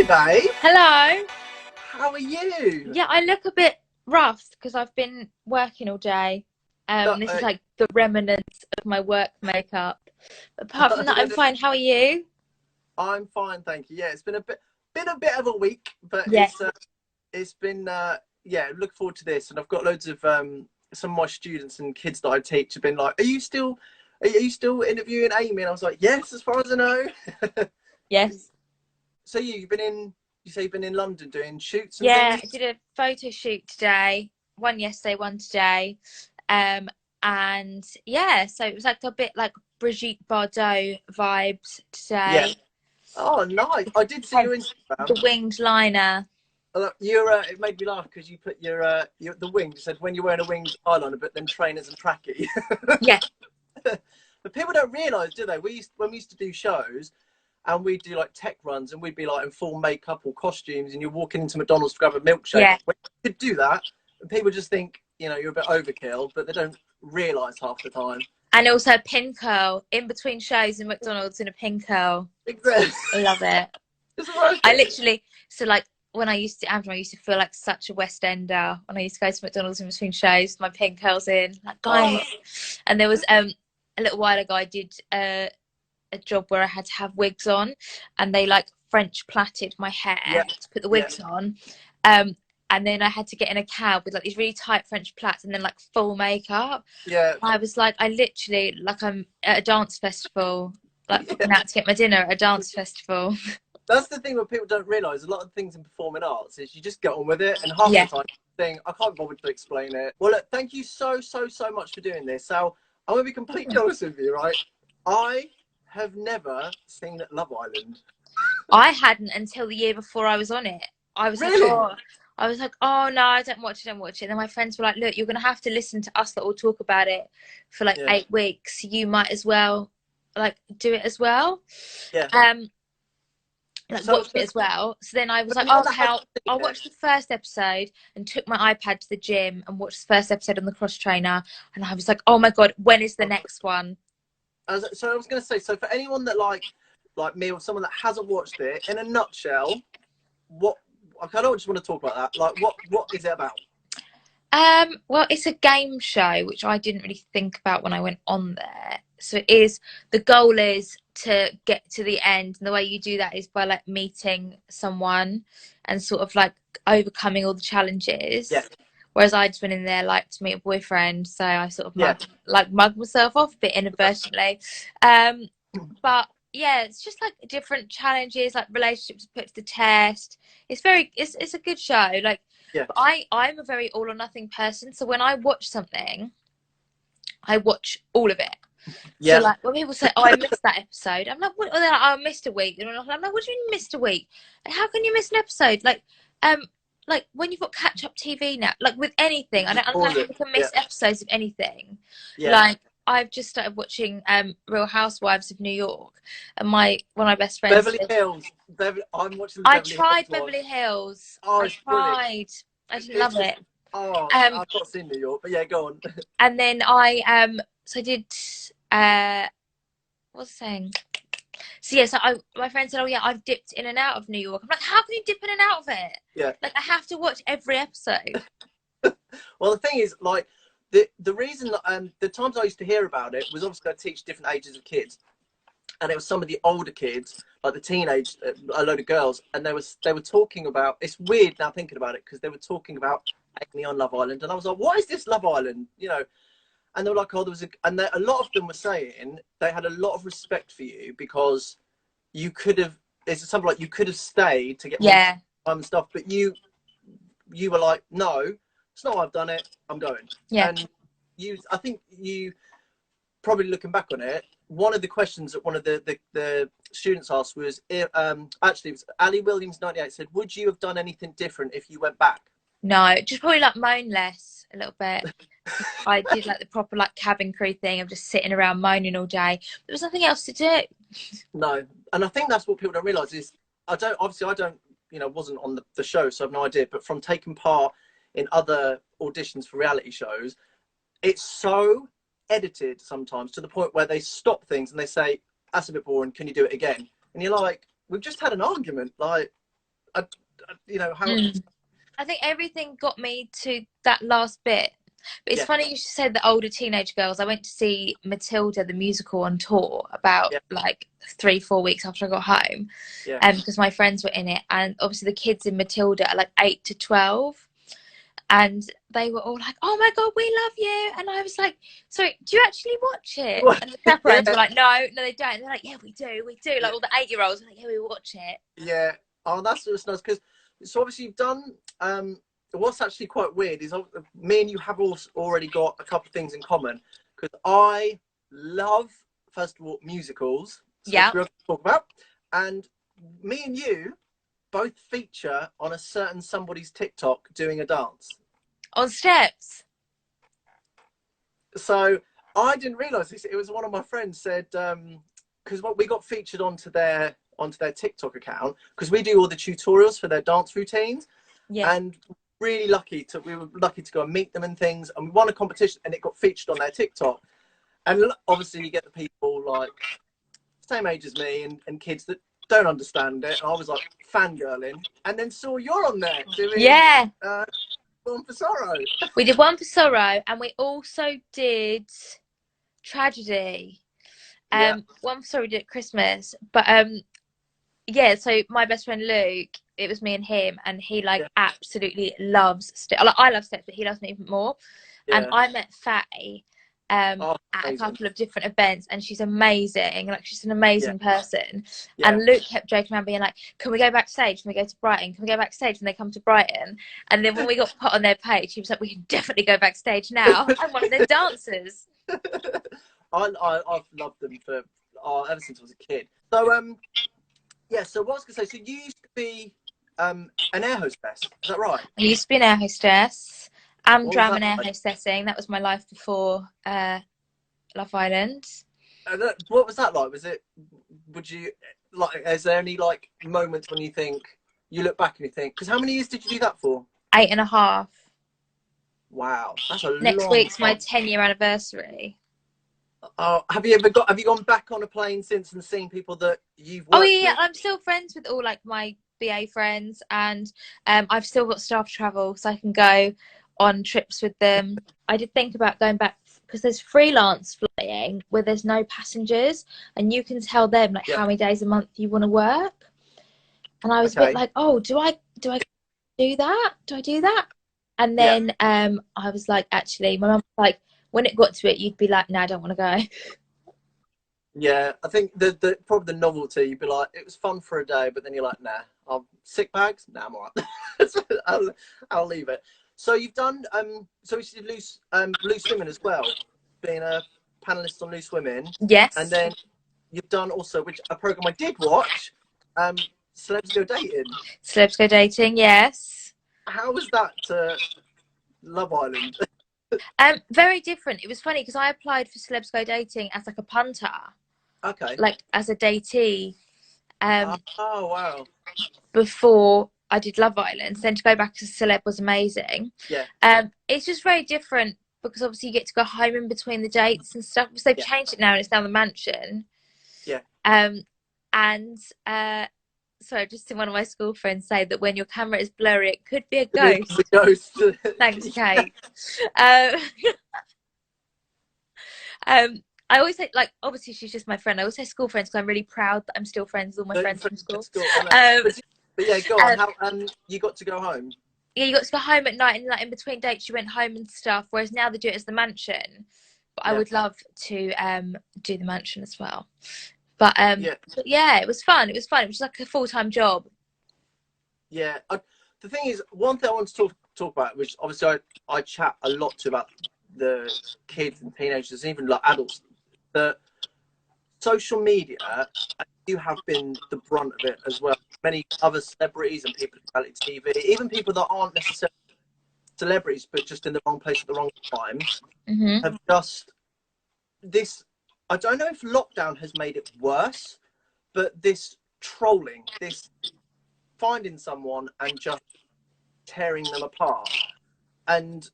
Hi, babe. Hello. How are you? Yeah, I look a bit rough because I've been working all day. No, This is like the remnants of my work makeup. Apart from that, no, I'm no, fine. How are you? I'm fine, thank you. Yeah, it's been a bit of a week, but Yes. it's been yeah. Look forward to this, and I've got loads of some of my students and kids that I teach have been like, are you still interviewing Amy? And I was like, yes, as far as I know. Yes. So you've been in. You say you've been in London doing shoots and Yeah, things. I did a photo shoot today. One yesterday, one today. And yeah, so it was like a bit like Brigitte Bardot vibes Yeah. today. Oh, nice. I did see your Hence Instagram. the winged liner. Look, it made me laugh because you put your the wing. You said when you're wearing a winged eyeliner, but then trainers and tracky. Yeah. But people don't realise, do they? When we used to do shows, and we'd do like tech runs, and we'd be like in full makeup or costumes, and you're walking into McDonald's to grab a milkshake. Yeah. When you could do that, and people just think you're a bit overkill, but they don't realise half the time. And also a pin curl in between shows in McDonald's in a pin curl. Exactly. I love it. It's worth I it. literally, so like when I used to Amsterdam, I used to feel like such a West Ender when I used to go to McDonald's in between shows, my pin curls in, like guys. Oh, And there was a little while ago I did a job where I had to have wigs on, and they like French plaited my hair yeah, to put the yeah, wigs on. And then I had to get in a cab with like these really tight French plaits and then like full makeup. yeah, I was like, I literally, like I'm at a dance festival, like popping yeah. out to get my dinner at a dance festival. That's the thing what people don't realise. A lot of things in performing arts is you just get on with it, and half the Yeah. time you think I can't bother to explain it. Well, look, thank you so much for doing this. So I'm gonna be completely honest with you, right? I have never seen Love Island. I hadn't until the year before I was on it. I was like, Really? oh, I was like, oh no, I don't watch it, don't watch it. And then my friends were like, look, you're gonna have to listen to us that will talk about it for like Yeah, 8 weeks. You might as well like do it as well. yeah. Like So watch it as well. So then I was for like, oh, anyone that okay, hasn't I'll seen watch it, the first episode, and took my iPad to the gym and watched the first episode on the cross trainer. And I was like, oh my god, when is the next one? so I was gonna say, so for anyone that like me or someone that hasn't watched it, in a nutshell, what I don't just want to talk about that. Like, what is it about? Well, it's a game show, which I didn't really think about when I went on there. So it is, the goal is to get to the end, and the way you do that is by like meeting someone and sort of like overcoming all the Yeah, challenges. Whereas I just went in there like to meet a boyfriend, so I sort of yeah. mugged myself off a bit inadvertently. But yeah, it's just like different challenges, like relationships put to the test. It's a good show. Like, Yeah, but I'm a very all or nothing person, so when I watch something, I watch all of it. So yeah. like when people say, "Oh, I missed that episode," I'm like, "What?" They're like, "Oh, I missed a week." And I'm like, "What do you mean missed a week? Like, how can you miss an episode?" Um, like when you've got catch up TV now, like with anything, I Just don't understand pause how it. you can Yeah, miss episodes of anything. yeah. Like I've just started watching Real Housewives of New York, and my one of my best friends Beverly said, Hills. I'm watching the I Beverly Hills tried one. Beverly Hills. Oh, I it's brilliant. tried. I didn't It's love just it. I've not seen New York, but yeah, go on. And then I did uh what's I saying? So yeah, my friend said, "Oh yeah, I've dipped in and out of New York." I'm like, "How can you dip in and out of it? Yeah. Like I have to watch every episode." Well, the thing is, like, the reason that the times I used to hear about it was obviously I teach different ages of kids, and it was some of the older kids, like the teenage, a load of girls, and they were talking about. It's weird now thinking about it because they were talking about Amy on Love Island, and I was like, "What is this Love Island?" And they were like, "Oh, there was a lot of them were saying they had a lot of respect for you because you could have. It's something like you could have stayed to get more Yeah, time and stuff, but you were like, no, it's not. I've done it. I'm going. yeah. And I think you probably looking back on it. One of the questions that one of the students asked was, actually, it was Ali Williams 98 said, "Would you have done anything different if you went back?" No, just probably like moan less a little bit. I did like the proper like cabin crew thing of just sitting around moaning all day. There was nothing else to do. No, and I think that's what people don't realise is I don't wasn't on the show, so I have no idea. But from taking part in other auditions for reality shows, it's so edited sometimes to the point where they stop things and they say, "That's a bit boring. Can you do it again?" And you're like, "We've just had an argument. Like, you know, how. I think everything got me to that last bit. But it's funny you said the older teenage girls. I went to see Matilda the musical on tour about like 3-4 weeks after I got home, because my friends were in it, and obviously the kids in Matilda are like 8 to 12, and they were all like, "Oh my god, we love you!" And I was like, "Sorry, do you actually watch it?" And the chaperones were like, "No, they don't." And they're like, "Yeah, we do. Like all the 8-year-olds, like, "Yeah, we watch it." Yeah. Oh, that's nice because so obviously you've done. What's actually quite weird is me and you have already got a couple of things in common, because I love, first of all, musicals. So Yeah. to talk about, and me and you both feature on a certain somebody's TikTok doing a dance On steps. So I didn't realise this. It was one of my friends said, because we got featured onto their TikTok account, because we do all the tutorials for their dance routines. Yeah. And we were lucky to go and meet them and things, and we won a competition and it got featured on their TikTok. And obviously you get the people like same age as me and kids that don't understand it. And I was like fangirling, and then saw you're on there doing One for Sorrow. We did One for Sorrow, and we also did Tragedy. One for Sorrow we did at Christmas, but yeah. So my best friend Luke, it was me and him, and he absolutely loves steps. Like, I love steps, but he loves me even more. And I met Faye at a couple of different events, and she's amazing. Like, she's an amazing person. And Luke kept joking around, being like, "Can we go backstage? Can we go to Brighton? Can we go backstage?" And they come to Brighton. And then when we got put on their page, he was like, "We can definitely go backstage now. I'm one of their dancers." I've loved them for ever since I was a kid. So so what I was gonna say, so you used to be an air hostess, is that right? I used to be an air hostess. Drama and air hostessing. That was my life before Love Island. What was that like? Would you like? Is there any like moments when you look back and you think? Because how many years did you do that for? 8.5. Wow, that's a Next long week's time. my 10-year anniversary. Have you gone back on a plane since and seen people that you've worked with? I'm still friends with all like my BA friends, and I've still got staff travel, so I can go on trips with them. I did think about going back, because there's freelance flying where there's no passengers, and you can tell them like how many days a month you want to work. And I was a bit like, "Oh, do I do that? Do I do that?" And then I was like, actually, my mum was like, when it got to it, you'd be like, "No, I don't want to go." Yeah, I think the probably the novelty, you'd be like, it was fun for a day, but then you're like, nah, sick bags? Nah, I'm all right. I'll leave it. So you've done so you did Loose Women as well, being a panelist on Loose Women. Yes. And then you've done also, which a program I did watch, Celebs Go Dating. Celebs Go Dating, yes. How was that Love Island? Very different. It was funny because I applied for Celebs Go Dating as like a punter. Okay. Like as a datee. Oh wow. Before I did Love Island. So then to go back as a celeb was amazing. Yeah. It's just very different because obviously you get to go home in between the dates and stuff. Because they've changed it now and it's now the mansion. Yeah. So just to one of my school friends say that when your camera is blurry, it could be a ghost. It's a ghost. Thanks, Kate. I always say, like, obviously she's just my friend. I always say school friends because I'm really proud that I'm still friends with all my friends from school. But yeah, go on. How you got to go home? Yeah, you got to go home at night, and like in between dates, you went home and stuff. Whereas now they do it as the mansion. But I would love to do the mansion as well. But yeah, it was fun. It was like a full-time job. Yeah, the thing is, one thing I want to talk about, which obviously I chat a lot to about the kids and teenagers, and even like adults, the social media, you have been the brunt of it as well. Many other celebrities and people in reality TV, even people that aren't necessarily celebrities but just in the wrong place at the wrong time, have just this. I don't know if lockdown has made it worse, but this trolling, this finding someone and just tearing them apart. And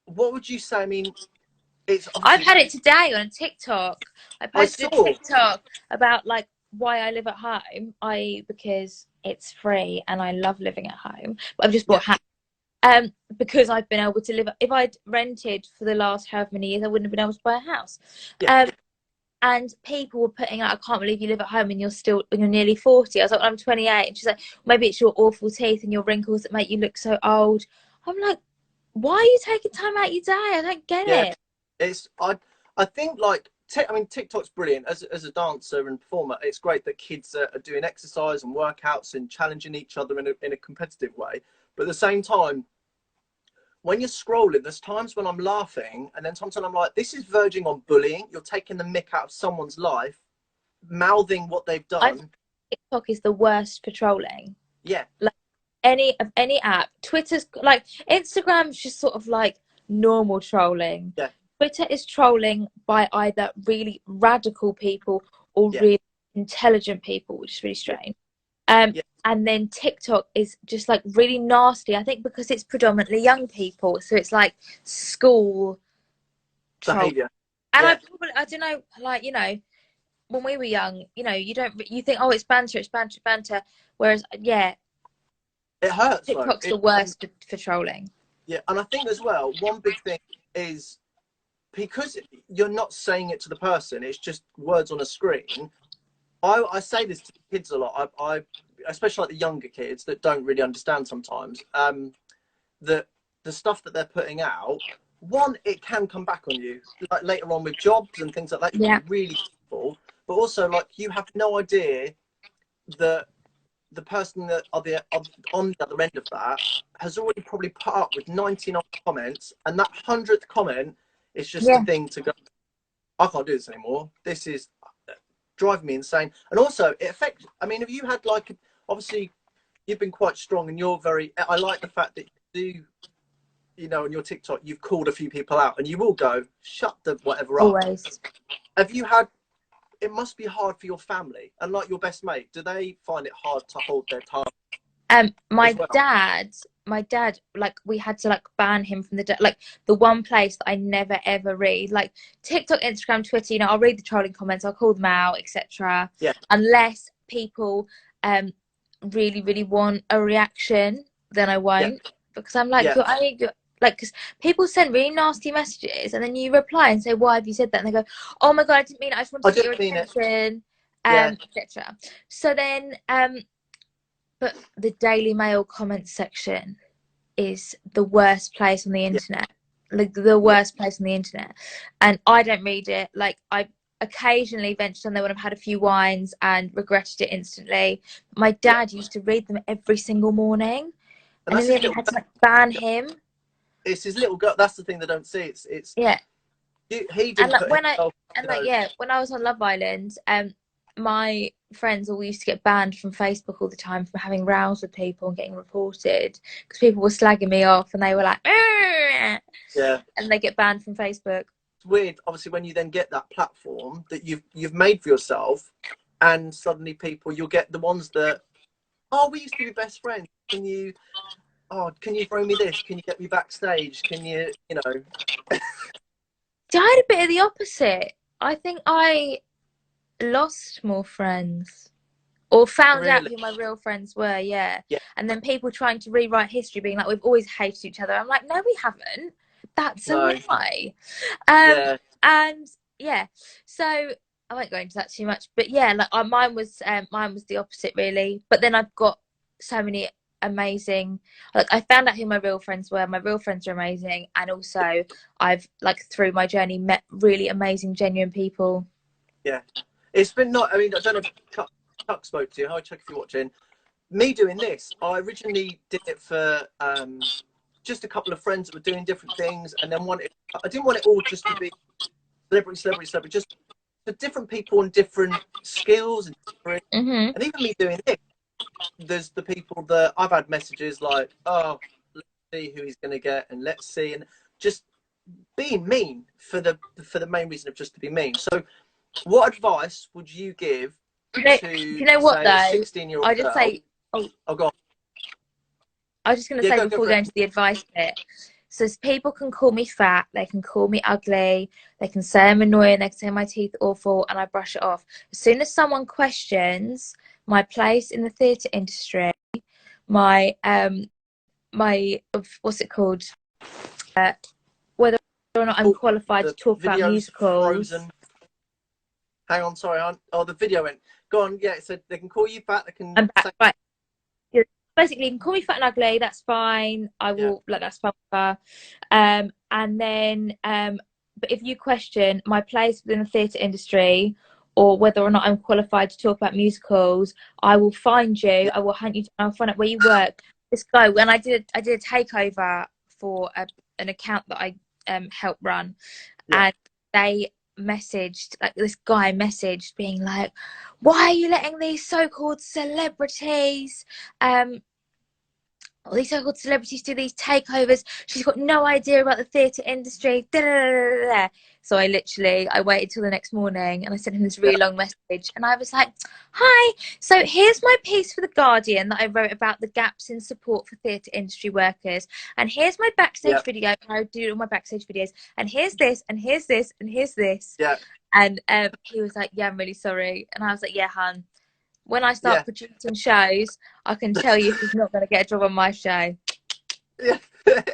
what would you say? I mean, I've had it today on TikTok. I posted a TikTok about like why I live at home. Because it's free and I love living at home. But I've just bought Yeah. a house. Because I've been able to live. If I'd rented for the last however many years, I wouldn't have been able to buy a house. Yeah. And people were putting out, I can't believe you live at home and you're nearly 40. I was like, well, I'm 28. And she's like, maybe it's your awful teeth and your wrinkles that make you look so old. I'm like, why are you taking time out your day? I don't get it. It's I think like I mean TikTok's brilliant as a dancer and performer. It's great that kids are doing exercise and workouts and challenging each other in a competitive way. But at the same time, when you're scrolling, there's times when I'm laughing, and then sometimes I'm like, this is verging on bullying. You're taking the mick out of someone's life, mouthing what they've I done. think TikTok is the worst for trolling. Yeah. Like any app. Twitter's like, Instagram's just sort of like normal trolling. Yeah. Twitter is trolling by either really radical people or Yeah. really intelligent people, which is really strange. And then TikTok is just like really nasty. I think because it's predominantly young people, so it's like school Behavior. And I don't know, like, you know, when we were young, you know, you think, oh, it's banter, banter. Whereas, yeah, it hurts. TikTok's the worst for trolling. Yeah, and I think as well, one big thing is because you're not saying it to the person, it's just words on a screen. I say this to kids a lot. I especially like the younger kids that don't really understand sometimes. That the stuff that they're putting out, one, it can come back on you, like later on with jobs and things like that. Yeah. Really useful, but also like you have no idea that the person that on the other end of that has already probably put up with 99 comments, and that 100th comment is just a thing to go, I can't do this anymore. This is driving me insane. And also it affects, I mean, have you had like, obviously you've been quite strong and you're very, I like the fact that you do, you know, on your TikTok, you've called a few people out and you will go, shut the whatever up. Always. Have you had, it must be hard for your family and like your best mate, do they find it hard to hold their tongue? My dad, like, we had to like ban him from like the one place that I never ever read, like TikTok, Instagram, Twitter, you know, I'll read the trolling comments, I'll call them out, etc. Yeah. Unless really, really want a reaction, then I won't. Yeah. Because I'm like, like, because people send really nasty messages and then you reply and say, why have you said that? And they go, oh my God, I didn't mean it. I just wanted to get your attention, etc. So then, but the Daily Mail comments section is the worst place on the internet. Like the worst place on the internet. And I don't read it. Like, I occasionally ventured on there when I've had a few wines and regretted it instantly. My dad used to read them every single morning. And then they had to like ban him. It's his little girl. That's the thing they don't see. It's yeah. He didn't and like, when I was on Love Island, my friends all used to get banned from Facebook all the time from having rows with people and getting reported because people were slagging me off and they were like, Argh! Yeah, and they get banned from Facebook. It's weird, obviously, when you then get that platform that you've made for yourself, and suddenly you'll get the ones that, oh, we used to be best friends. Can you throw me this? Can you get me backstage? Can you know? I had a bit of the opposite. I think I lost more friends or found out who my real friends were. Yeah. And then people trying to rewrite history, being like, we've always hated each other. I'm like, no, we haven't. That's a lie. And yeah, so I won't go into that too much, but yeah, like mine was the opposite really. But then I've got so many amazing, like, I found out who my real friends were. My real friends are amazing, and also I've, like, through my journey, met really amazing, genuine people. Yeah, it's been not. I mean, I don't know if Chuck spoke to you. Hi, Chuck, if you're watching. Me doing this, I originally did it for just a couple of friends that were doing different things, and then I didn't want it all just to be celebrity, just for different people and different skills and different, and even me doing this. There's the people that I've had messages like, oh, let's see who he's going to get, and let's see, and just being mean for the main reason of just to be mean. So what advice would you give to, you know what, say, a 16-year-old I just say, oh, go on. I was just going to say before we go into the advice bit. So people can call me fat, they can call me ugly, they can say I'm annoying, they can say my teeth are awful, and I brush it off. As soon as someone questions my place in the theatre industry, my what's it called? Whether or not I'm qualified to talk about musicals. Frozen. Hang on, sorry. The video went. Go on. Yeah, so they can call you fat. They can. I'm back. Right. Basically, you can call me fat and ugly. That's fine. I will that's fine. And then, but if you question my place within the theatre industry, or whether or not I'm qualified to talk about musicals, I will find you. I will hunt you down. I'll find out where you work. This guy, when I did a takeover for an account that I helped run, and they messaged, like, this guy messaged being like, why are you letting these so-called celebrities all these so-called celebrities do these takeovers? She's got no idea about the theatre industry. Da, da, da, da, da. So I waited till the next morning and I sent him this really long message, and I was like, hi, so here's my piece for The Guardian that I wrote about the gaps in support for theatre industry workers, and here's my backstage video. I do all my backstage videos, and here's this, and here's this, and here's this. And he was like, yeah, I'm really sorry. And I was like, yeah, hun, when I start producing shows, I can tell you she's not going to get a job on my show. Yeah,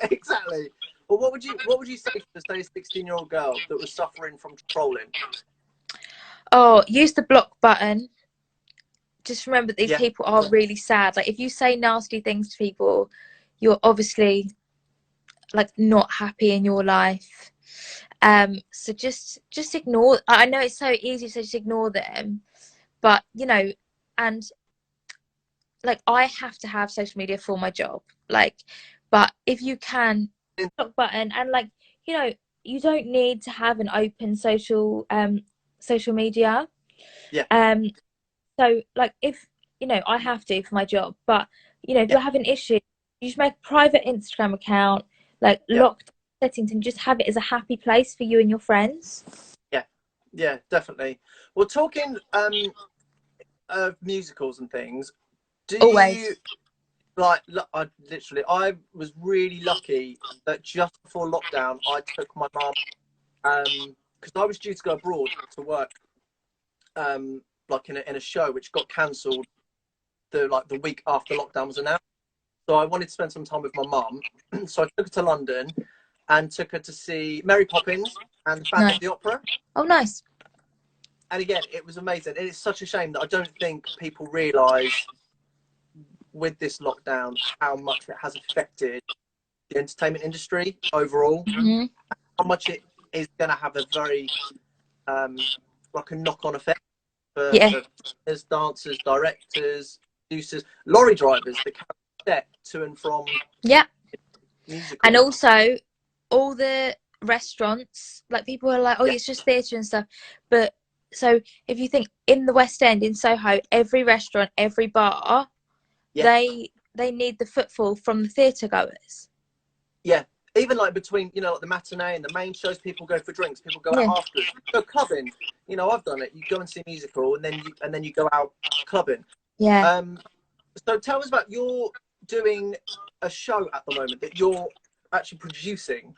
exactly. Well, what would you say to, say, a 16-year-old girl that was suffering from trolling? Oh, use the block button. Just remember that these people are really sad. Like, if you say nasty things to people, you're obviously, like, not happy in your life. So just ignore. I know it's so easy to just ignore them, but you know. And like, I have to have social media for my job, like, but if you can, block button. And like, you know, you don't need to have an open social media. So like, if you know, I have to for my job, but you know, if you're having issues, you just make a private Instagram account, like locked settings, and just have it as a happy place for you and your friends. Yeah, definitely. Well, talking of musicals and things, you like, I was really lucky that just before lockdown I took my mum, because I was due to go abroad to work, like in a show which got cancelled the week after lockdown was announced. So I wanted to spend some time with my mum, so I took her to London and took her to see Mary Poppins and Phantom of the Opera. Oh, nice. And again, it was amazing. And it's such a shame that I don't think people realise with this lockdown how much it has affected the entertainment industry overall. How much it is going to have a very like a knock-on effect for singers, dancers, directors, producers, lorry drivers that can get to and from musicals. And also all the restaurants, like, people are like, oh, it's just theatre and stuff, but so if you think in the West End, in Soho, every restaurant, every bar, they need the footfall from the theatre goers. Even like between, you know, like the matinee and the main shows, people go for drinks, people go out afterwards, go clubbing. You know, I've done it. You go and see a musical, and then you go out clubbing. So tell us about, you're doing a show at the moment that you're actually producing.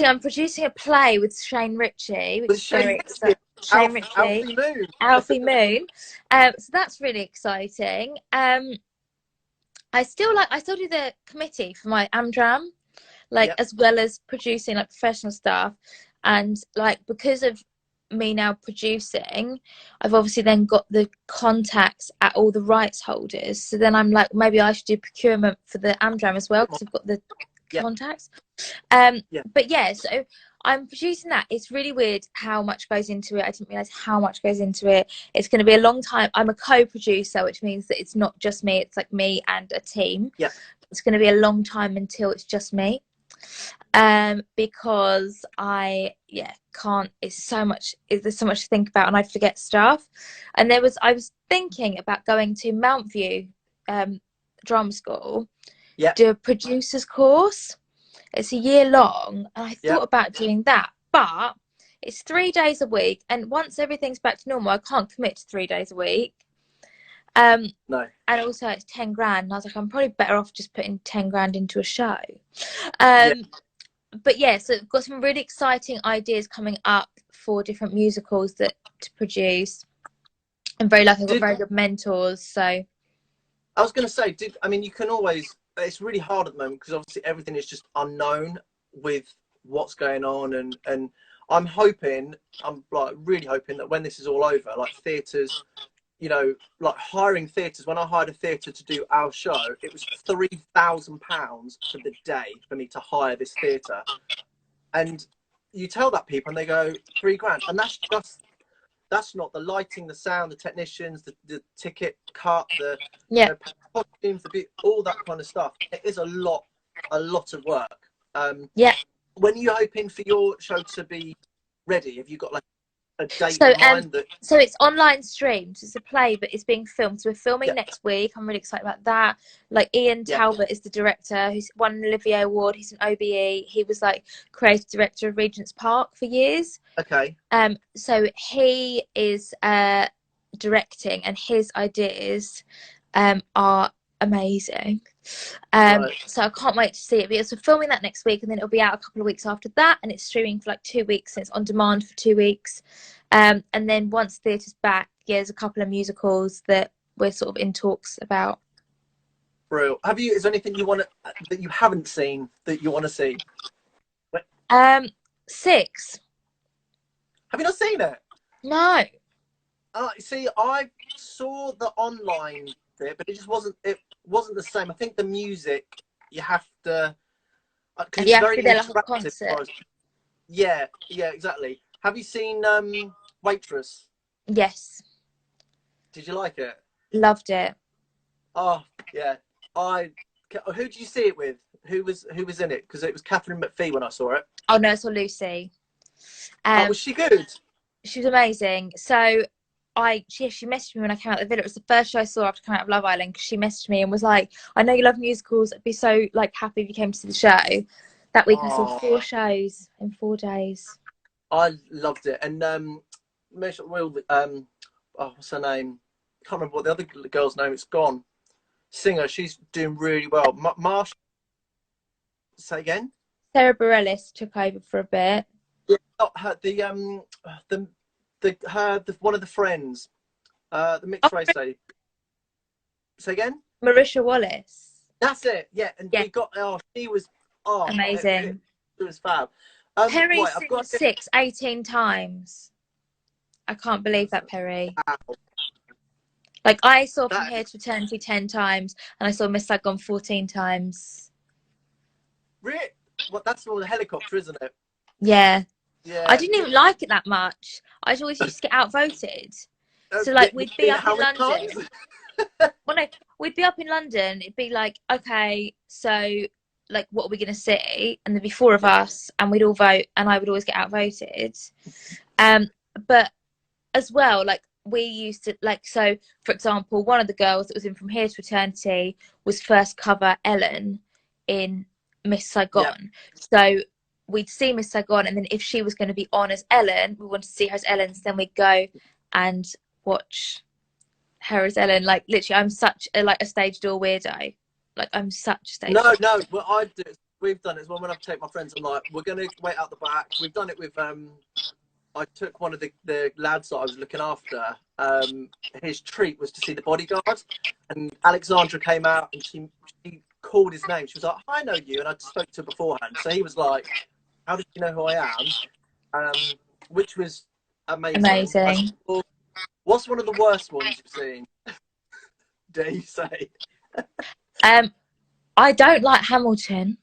I'm producing a play with Shane Ritchie, which is very exciting. Shane Ritchie, Alfie Moon. So that's really exciting. I still do the committee for my Amdram, like, as well as producing, like, professional stuff. And like, because of me now producing, I've obviously then got the contacts at all the rights holders. So then I'm like, maybe I should do procurement for the Amdram as well, because I've got the contacts. But so I'm producing that. It's really weird how much goes into it. I didn't realize how much goes into it. It's going to be a long time. I'm a co-producer, which means that it's not just me. It's like me and a team. It's going to be a long time until it's just me, because I can't. There's so much to think about, and I forget stuff. And I was thinking about going to Mount View drama school, do a producer's course. It's a year long, and I thought about doing that, but it's 3 days a week, and once everything's back to normal, I can't commit to 3 days a week. And also it's 10 grand, and I was like, I'm probably better off just putting 10 grand into a show. but yeah, so we've got some really exciting ideas coming up for different musicals that to produce. I'm very lucky. I've got very good mentors. So I was going to say, I mean, you can always. It's really hard at the moment because obviously everything is just unknown with what's going on, and I'm hoping, I'm like really hoping that when this is all over, like theatres, you know, like hiring theatres. When I hired a theatre to do our show, it was £3,000 for the day for me to hire this theatre, and you tell that people and they go £3,000, and that's not the lighting, the sound, the technicians, the ticket cut, the yeah. you know, costumes, all that kind of stuff. It is a lot of work. Yeah. When are you hoping for your show to be ready? Have you got like a date in mind? So it's online streamed. It's a play, but it's being filmed. So we're filming next week. I'm really excited about that. Like Ian Talbot is the director who's won an Olivier Award. He's an OBE. He was like creative director of Regent's Park for years. Okay. So he is directing, and his ideas are amazing. So I can't wait to see it. We're filming that next week, and then it'll be out a couple of weeks after that, and it's streaming for like 2 weeks, and it's on demand for 2 weeks. And then once theatre's back, there's a couple of musicals that we're sort of in talks about. Bro, is there anything that you haven't seen that you want to see? 6. Have you not seen it? No. See, I saw the online bit, but it just wasn't the same. I think the music, you have to, because it's very interactive. Yeah, exactly. Have you seen Waitress? Yes. Did you like it? Loved it. Oh yeah. Who did you see it with? Who was in it? Because it was Catherine McPhee when I saw it. Oh no, I saw Lucy. Was she good? She was amazing. So she messaged me when I came out of the villa. It was the first show I saw after coming out of Love Island, because she messaged me and was like, I know you love musicals. I'd be so like happy if you came to see the show. That week I saw 4 shows in 4 days. I loved it. And what's her name? I can't remember what the other girl's name. It's gone. Singer. She's doing really well. Marsh. Say again. Sarah Bareilles took over for a bit. Yeah, not her. One of the friends. The mixed race lady. Say again. Marisha Wallace. That's it. Yeah, and we got. She was. Amazing. It was fab. Perry's seen 6, 18 times. I can't believe that, Perry. Wow. Like, I saw From Here to Eternity 10 times, and I saw Miss Saigon 14 times. Really? Well, that's all the helicopter, isn't it? Yeah. Yeah. I didn't even like it that much. I always used to get outvoted. So, like, we'd be up in London. Well, no, we'd be up in London. It'd be like, okay, so, like, what are we going to see? And there'd be 4 of us, and we'd all vote, and I would always get outvoted. But as well, like, we used to, like, so, for example, one of the girls that was in From Here to Eternity was first cover Ellen in Miss Saigon. So we'd see Miss Saigon, and then if she was going to be on as Ellen, we wanted to see her as Ellen, so then we'd go and watch her as Ellen. Like, literally, I'm such a stage door weirdo. Like, I'm such a stage door. No, what we've done is when I take my friends, I'm like, we're going to wait out the back. We've done it with I took one of the lads that I was looking after. His treat was to see The Bodyguard, and Alexandra came out and she called his name. She was like, I know you, and I spoke to her beforehand. So he was like, how did you know who I am? Which was amazing. What's one of the worst ones you've seen? Dare you say? I don't like Hamilton.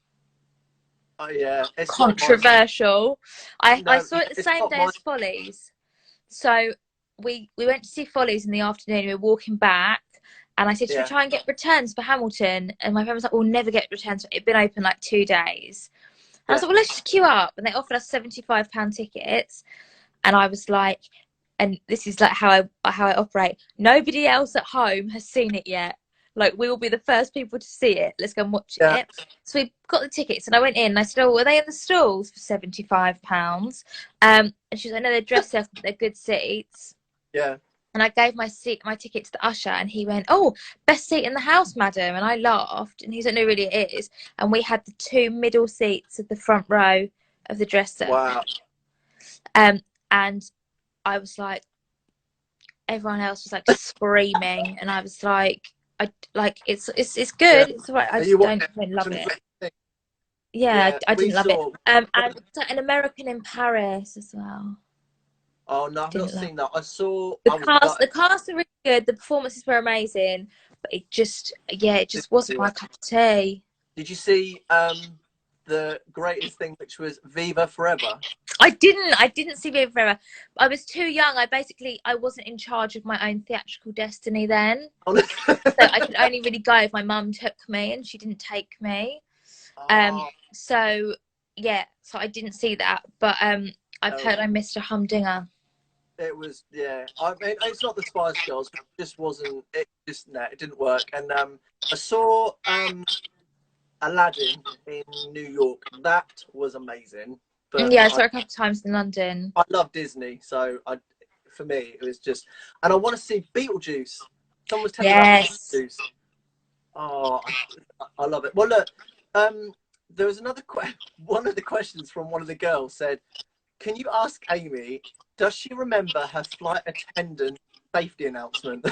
Oh yeah, it's controversial. I saw it the same day as Follies. So we went to see Follies in the afternoon. We were walking back, and I said, should we try and get returns for Hamilton? And my friend was like, we'll never get returns. It'd been open like 2 days. And I was like, well, let's just queue up. And they offered us £75 tickets. And I was like, and this is like how I operate. Nobody else at home has seen it yet. Like, we will be the first people to see it. Let's go and watch it. So we got the tickets, and I went in, and I said, oh, were they in the stalls for £75? And she was like, no, they're dressed up, they're good seats. Yeah. And I gave my ticket to the usher, and he went, "Oh, best seat in the house, madam." And I laughed, and he said, "No, really, it is." And we had the 2 middle seats of the front row of the dress Wow. circle. And I was like, everyone else was like screaming, and I was like, it's Yeah. good, it's all right. I Are just you don't really love it. Yeah, Yeah, I we didn't love it. saw. And an American in Paris as well. Oh no, I've not Didn't love seen that. I saw. the I was cast. The gutted. cast are really good. The performances were amazing, but it just Didn't wasn't do my it. cup of tea. Did you see the greatest thing, which was Viva Forever? I didn't see Viva Forever. I was too young. I wasn't in charge of my own theatrical destiny then. Oh, no. So I could only really go if my mum took me, and she didn't take me. Oh, So yeah, so I didn't see that, but I've heard I missed a humdinger. it was, yeah. I mean, it's not the Spice Girls. It just wasn't. It just it didn't work. And I saw Aladdin in New York. That was amazing. But Yeah, I saw it a couple of times in London. I love Disney, so for me it was just. And I want to see Beetlejuice. Someone was telling me about Yes. Beetlejuice. Oh, I love it. Well, look, there was another one of the questions from one of the girls said, "Can you ask Amy, does she remember her flight attendant safety announcement?"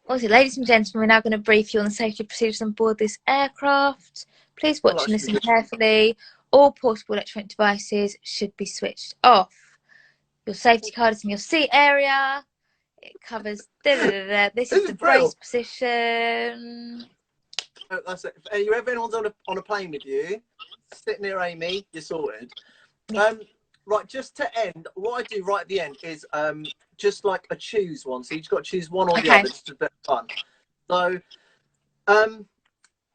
Also, ladies and gentlemen, we're now going to brief you on the safety procedures on board this aircraft. Please watch and listen carefully. All portable electronic devices should be switched off. Your safety card is in your seat area. It covers. This is the brace position. That's it. If anyone's on a plane with you, sit near Amy, you're sorted. Right, just to end, what I do right at the end is just like a choose one. So you've just got to choose one or the other. It's just a bit of fun. So,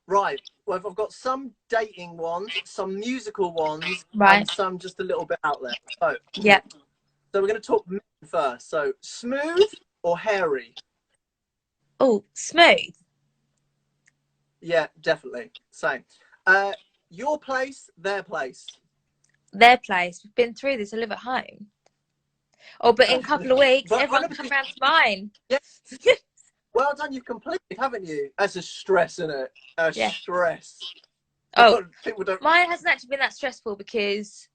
right, well, I've got some dating ones, some musical ones, and some just a little bit out there. So, yeah. So we're going to talk men first. So, smooth or hairy? Oh, smooth. Yeah, definitely. Same. Your place, their place. Their place. We've been through this. I live at home. Oh, but in a couple of weeks, everyone can come round to mine. Yeah. Well done, you've completed, haven't you? That's a stress, isn't it? Stress. Oh, people don't. Mine hasn't actually been that stressful because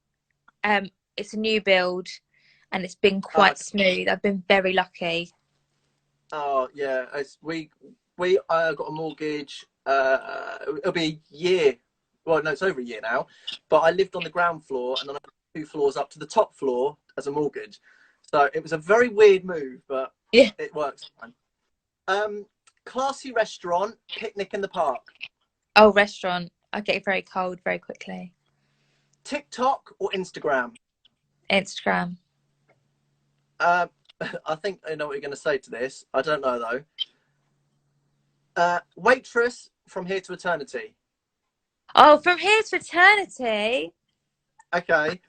it's a new build and it's been quite smooth. I've been very lucky. Oh yeah, we got a mortgage. It'll be a year. Well, no, it's over a year now. But I lived on the ground floor, and then I got 2 floors up to the top floor as a mortgage. So it was a very weird move, but yeah, it works fine. Classy restaurant, picnic in the park. Oh, restaurant. I get very cold very quickly. TikTok or Instagram? Instagram. I think I know what you're going to say to this. I don't know though. Waitress, From Here to Eternity. Oh, From Here to Eternity. Okay.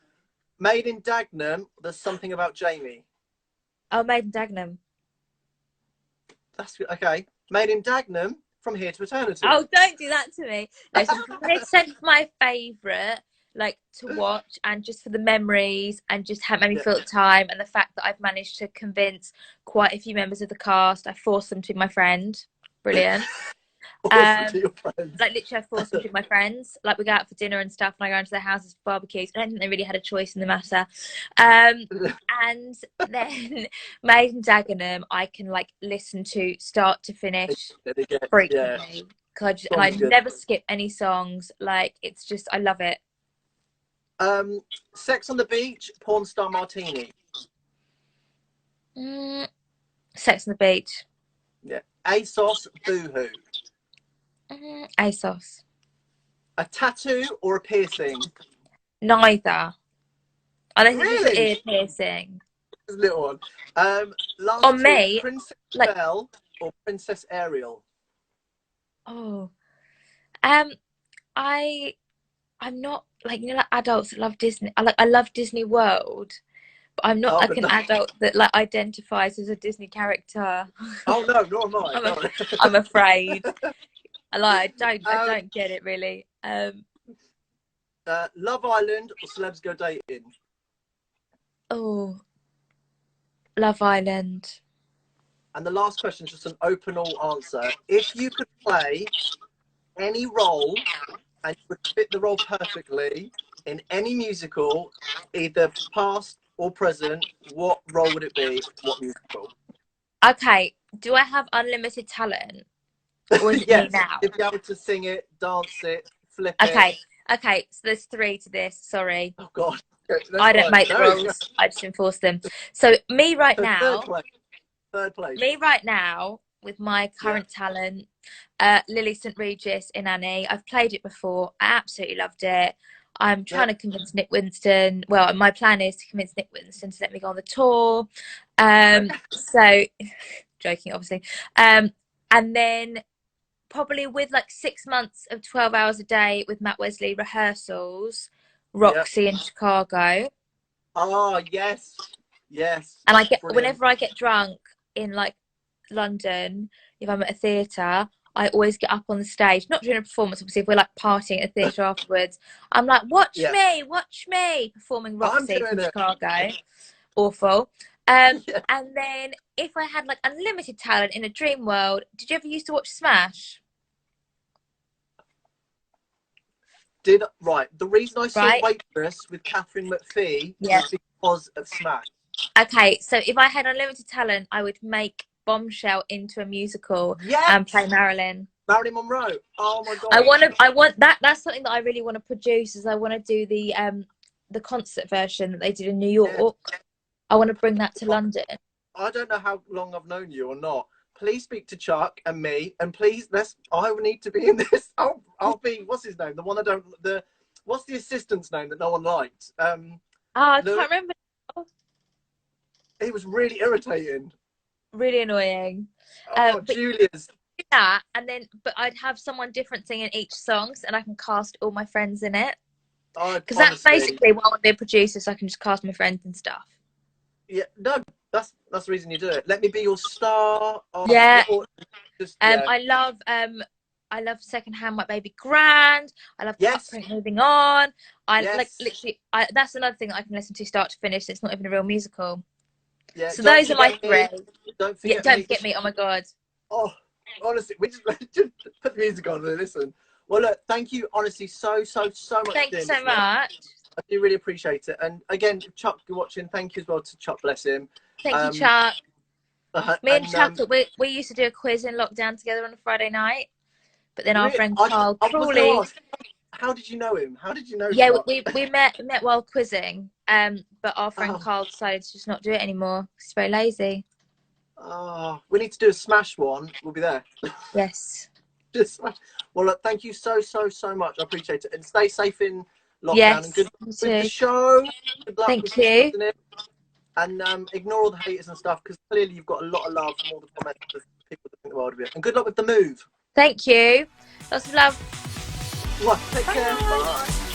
Made in Dagenham, There's Something About Jamie. Oh, Made in Dagenham. That's okay. Made in Dagenham, From Here to Eternity. Oh, don't do that to me. No, so From Here to Eternity is my favourite, like, to watch, and just for the memories and just how it made me feel at the time, and the fact that I've managed to convince quite a few members of the cast. I forced them to be my friend. Brilliant. To your friends. Like, literally I forced them to be my friends. Like, we go out for dinner and stuff, and I go into their houses for barbecues. I don't think they really had a choice in the matter. And then Made in Dagenham, I can like listen to start to finish frequently. Because I never skip any songs. Like, it's just, I love it. Sex on the Beach, Porn Star Martini. Sex on the Beach. Yeah. ASOS, Boohoo. ASOS. A tattoo or a piercing? Neither. Unless it's an ear piercing. This little one. Last on me, Princess like, Belle or Princess Ariel? Oh, I'm not like, like adults that love Disney. I love Disney World, but I'm not like an adult that like identifies as a Disney character. Oh no, nor am I. I'm afraid. I don't get it really. Love Island or Celebs Go Dating? Oh, Love Island. And the last question is just an open all answer. If you could play any role and you would fit the role perfectly in any musical, either past or present, what role would it be? What musical? Okay, do I have unlimited talent? Or is it me Yes, now? you'd be able to sing it, dance it, flip Okay, it. okay, so there's 3 to this, sorry. Oh God, that's I don't fine. make the No. rules, I just enforce them. So me right So now, third place. me right now, with my Yeah, current talent, Lily St. Regis in Annie. I've played it before. I absolutely loved it. I'm yeah. trying to convince Nick Winston. Well, my plan is to convince Nick Winston to let me go on the tour. So, joking, obviously. And then probably with like 6 months of 12 hours a day with Matt Wesley rehearsals, Yeah. Roxy in Chicago. Oh yes, yes. And Brilliant. whenever I get drunk in like London, if I'm at a theatre, I always get up on the stage, not during a performance, obviously, if we're like partying at a theatre afterwards. I'm like, Yeah, watch me, performing I'm Roxy doing from it. Chicago. Awful. Yeah. And then if I had like unlimited talent in a dream world, did you ever used to watch Smash? Right. The reason I saw Right? Waitress with Catherine McPhee Yeah. was because of Smash. Okay, so if I had unlimited talent, I would make Bombshell into a musical Yes, and play Marilyn. Marilyn Monroe. Oh my God. I want that. That's something that I really want to produce. Is I want to do the concert version that they did in New Yeah. York. I want to bring that to London. I don't know how long I've known you or not. Please speak to Chuck and me, and please I will need to be in this. I'll be. What's his name? The one I don't. What's the assistant's name that no one liked? I can't remember. He was really irritating. Really annoying. Oh, But Julius. that, and then but I'd have someone different singing each song, and I can cast all my friends in it. Because that's basically what I want to be a producer, so I can just cast my friends and stuff. Yeah, no, that's the reason you do it. Let me be your star. Yeah. Yeah. I love Secondhand, My Baby Grand. I love Yes. Cut Print Moving On. Yes. Like literally. That's another thing that I can listen to start to finish. It's not even a real musical. Yeah. So those are my 3. Don't forget Yeah, don't forget me. Oh my God. Oh, honestly, we just put the music on and listen. Well, look, thank you, honestly, so much. Thank you so much. I do really appreciate it. And again, Chuck, you're watching. Thank you as well to Chuck, bless him. Thank you, Chuck. Me and Chuck, um, we used to do a quiz in lockdown together on a Friday night. But then our really, friend Carl I was Crawley. gonna ask, how did you know him? How did you know Yeah, Chuck? we met while quizzing. But our friend Carl decided to just not do it anymore. He's very lazy. Oh, we need to do a Smash one. We'll be there. Yes. Well, look, thank you so much. I appreciate it. And stay safe in lockdown. Yes, and good luck with the show. Good luck Thank with you. it. And ignore all the haters and stuff, because clearly you've got a lot of love from all the comments of people that think the world of it. And good luck with the move. Thank you. Lots of love. Well, take care. Bye.